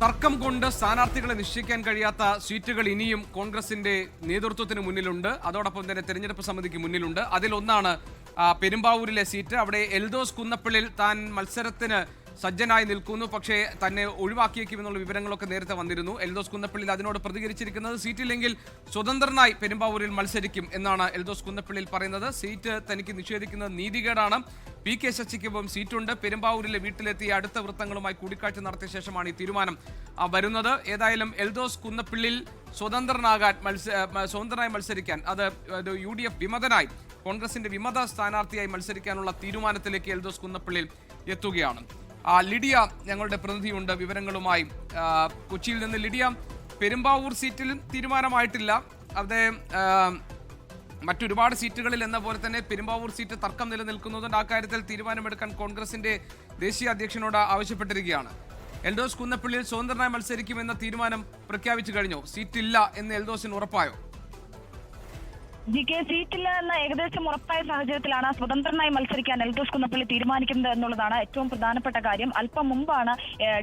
തർക്കം കൊണ്ട് സ്ഥാനാർത്ഥികളെ നിശ്ചയിക്കാൻ കഴിയാത്ത സീറ്റുകൾ ഇനിയും കോൺഗ്രസിന്റെ നേതൃത്വത്തിന് മുന്നിലുണ്ട്. അതോടൊപ്പം തന്നെ തെരഞ്ഞെടുപ്പ് സമിതിക്ക് മുന്നിലുണ്ട്. അതിലൊന്നാണ് പെരുമ്പാവൂരിലെ സീറ്റ്. അവിടെ എൽദോസ് കുന്നപ്പള്ളിയിൽ താൻ മത്സരത്തിന് സജ്ജനായി നിൽക്കുന്നു, പക്ഷേ തന്നെ ഒഴിവാക്കിയേക്കുമെന്നുള്ള വിവരങ്ങളൊക്കെ നേരത്തെ വന്നിരുന്നു. എൽദോസ് കുന്നപ്പള്ളിയിൽ അതിനോട് പ്രതികരിച്ചിരിക്കുന്നത് സീറ്റില്ലെങ്കിൽ സ്വതന്ത്രനായി പെരുമ്പാവൂരിൽ മത്സരിക്കും എന്നാണ് എൽദോസ് കുന്നപ്പള്ളിയിൽ പറയുന്നത്. സീറ്റ് തനിക്ക് നിഷേധിക്കുന്നത് നീതികേടാണ്. P K ശശിക്കൊപ്പം സീറ്റുണ്ട്. പെരുമ്പാവൂരിലെ വീട്ടിലെത്തിയ അടുത്ത വൃത്തങ്ങളുമായി കൂടിക്കാഴ്ച നടത്തിയ ശേഷമാണ് ഈ തീരുമാനം വരുന്നത്. ഏതായാലും എൽദോസ് കുന്നപ്പള്ളിയിൽ സ്വതന്ത്രനായി മത്സരിക്കാൻ, അത് UDF വിമതനായി, കോൺഗ്രസിന്റെ വിമത സ്ഥാനാർത്ഥിയായി മത്സരിക്കാനുള്ള തീരുമാനത്തിലേക്ക് എൽദോസ് കുന്നപ്പള്ളിയിൽ എത്തുകയാണ്. ലിഡിയ ഞങ്ങളുടെ പ്രതിനിധിയുണ്ട് വിവരങ്ങളുമായി കൊച്ചിയിൽ നിന്ന്. ലിഡിയ, പെരുമ്പാവൂർ സീറ്റിൽ തീരുമാനമായിട്ടില്ല. അവിടെ മറ്റൊരുപാട് സീറ്റുകളിൽ എന്ന പോലെ തന്നെ പെരുമ്പാവൂർ സീറ്റ് തർക്കം നിലനിൽക്കുന്നതുകൊണ്ട് ആ കാര്യത്തിൽ തീരുമാനമെടുക്കാൻ കോൺഗ്രസിന്റെ ദേശീയ അധ്യക്ഷനോട് ആവശ്യപ്പെട്ടിരിക്കുകയാണ്. എൽദോസ് കുന്നപ്പള്ളിയിൽ സ്വതന്ത്രനായി മത്സരിക്കുമെന്ന തീരുമാനം പ്രഖ്യാപിച്ചു കഴിഞ്ഞോ? സീറ്റില്ല എന്ന് എൽദോസിന് ഉറപ്പായോ? സീറ്റില്ല എന്ന ഏകദേശം ഉറപ്പായ സാഹചര്യത്തിലാണ് സ്വതന്ത്രനായി മത്സരിക്കാൻ എൽദോസ് കുന്നപ്പള്ളി തീരുമാനിക്കുന്നത് എന്നുള്ളതാണ് ഏറ്റവും പ്രധാനപ്പെട്ട കാര്യം. അല്പം മുമ്പാണ്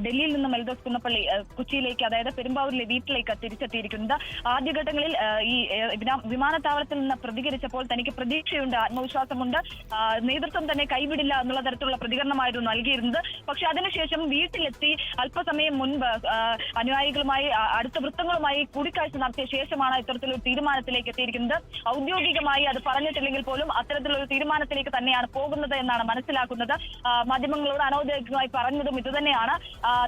ഡൽഹിയിൽ നിന്നും എൽദോസ് കുന്നപ്പള്ളി കൊച്ചിയിലേക്ക്, അതായത് പെരുമ്പാവൂരിലെ വീട്ടിലേക്ക് തിരിച്ചെത്തിയിരിക്കുന്നത്. ആദ്യഘട്ടങ്ങളിൽ ഈ വിമാനത്താവളത്തിൽ നിന്ന് പ്രതികരിച്ചപ്പോൾ തനിക്ക് പ്രതീക്ഷയുണ്ട്, ആത്മവിശ്വാസമുണ്ട്, നേതൃത്വം തന്നെ കൈവിടില്ല എന്നുള്ള തരത്തിലുള്ള പ്രതികരണമായിരുന്നു നൽകിയിരുന്നത്. പക്ഷെ അതിനുശേഷം വീട്ടിലെത്തി അല്പസമയം മുൻപ് അനുയായികളുമായി, അടുത്ത വൃത്തങ്ങളുമായി കൂടിക്കാഴ്ച നടത്തിയ ശേഷമാണ് ഇത്തരത്തിലൊരു തീരുമാനത്തിലേക്ക് എത്തിയിരിക്കുന്നത്. ഔദ്യോഗികമായി അത് പറഞ്ഞിട്ടില്ലെങ്കിൽ പോലും അത്തരത്തിലൊരു തീരുമാനത്തിലേക്ക് തന്നെയാണ് പോകുന്നത് എന്നാണ് മനസ്സിലാക്കുന്നത്. മാധ്യമങ്ങളോട് അനൗദ്യോഗികമായി പറഞ്ഞതും ഇതുതന്നെയാണ്.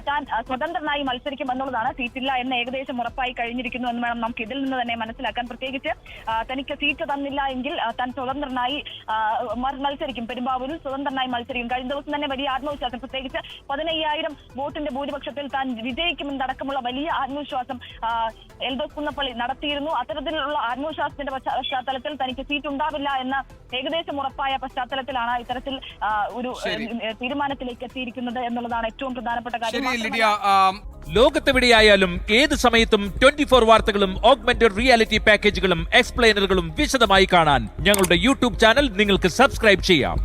താൻ സ്വതന്ത്രനായി മത്സരിക്കും എന്നുള്ളതാണ്. സീറ്റില്ല എന്ന് ഏകദേശം ഉറപ്പായി കഴിഞ്ഞിരിക്കുന്നു എന്ന് വേണം നമുക്ക് ഇതിൽ നിന്ന് തന്നെ മനസ്സിലാക്കാൻ. പ്രത്യേകിച്ച് തനിക്ക് സീറ്റ് തന്നില്ല എങ്കിൽ താൻ സ്വതന്ത്രനായി മത്സരിക്കും, പെരുമ്പാവൂരിൽ സ്വതന്ത്രനായി മത്സരിക്കും. കഴിഞ്ഞ ദിവസം തന്നെ വലിയ ആത്മവിശ്വാസം, പ്രത്യേകിച്ച് 15,000 വോട്ടിന്റെ ഭൂരിപക്ഷത്തിൽ താൻ വിജയിക്കുമെന്നടക്കമുള്ള വലിയ ആത്മവിശ്വാസം എൽദോസ് കുന്നപ്പള്ളി നടത്തിയിരുന്നു. അത്തരത്തിലുള്ള ആത്മവിശ്വാസത്തിന്റെ പശ്ചാത്തലത്തിൽ തനിക്ക് സീറ്റ് ഉണ്ടാവില്ല എന്ന ഏകദേശം ഉറപ്പായ പശ്ചാത്തലത്തിലാണ് ഇത്തരത്തിൽ ഒരു തീരുമാനത്തിലേക്ക് എത്തിയിരിക്കുന്നത് എന്നുള്ളതാണ് ഏറ്റവും പ്രധാനപ്പെട്ട കാര്യം. ലോകത്തെവിടെയായാലും ഏത് സമയത്തും 24 വാർത്തകളും ഓഗ്മെന്റഡ് റിയാലിറ്റി പാക്കേജുകളും എക്സ്പ്ലെയിനറുകളും വിശദമായി കാണാൻ ഞങ്ങളുടെ YouTube ചാനൽ നിങ്ങൾക്ക് സബ്സ്ക്രൈബ് ചെയ്യാം.